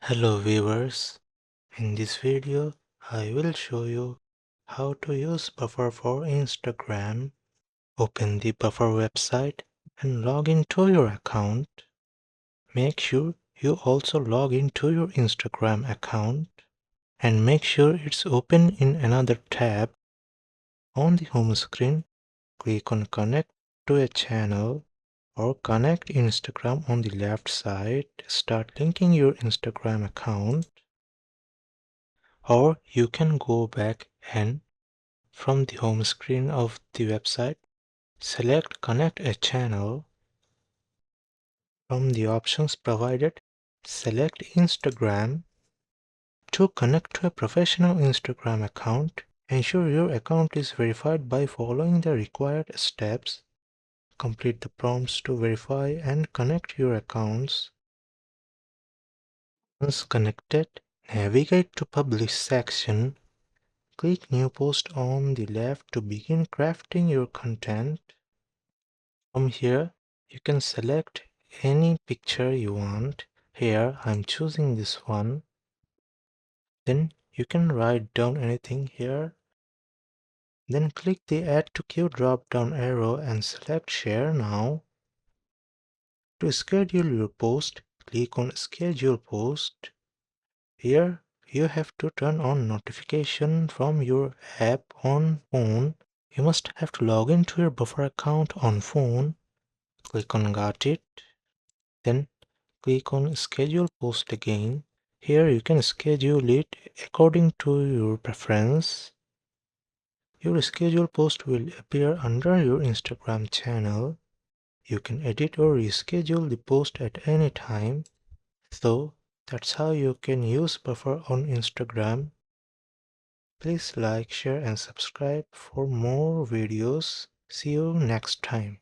Hello viewers, in this video I will show you how to use Buffer for Instagram. Open the Buffer website and log into your account. Make sure you also log into your Instagram account and make sure it's open in another tab. On the home screen, click on Connect to a channel or Connect Instagram on the left side. Start linking your Instagram account. Or you can go back and from the home screen of the website, select Connect a channel. From the options provided, select Instagram. To connect to a professional Instagram account, ensure your account is verified by following the required steps. Complete the prompts to verify and connect your accounts. Once connected, navigate to Publish section. Click New Post on the left to begin crafting your content. From here, you can select any picture you want. Here, I'm choosing this one. Then you can write down anything here. Then click the Add to Queue drop-down arrow and select Share Now. To schedule your post, click on Schedule Post. Here, you have to turn on notification from your app on phone. You must have to log into your Buffer account on phone. Click on Got It. Then click on Schedule Post again. Here you can schedule it according to your preference. Your schedule post will appear under your Instagram channel. You can edit or reschedule the post at any time. So that's how you can use Buffer on Instagram. Please like, share and subscribe for more videos. See you next time.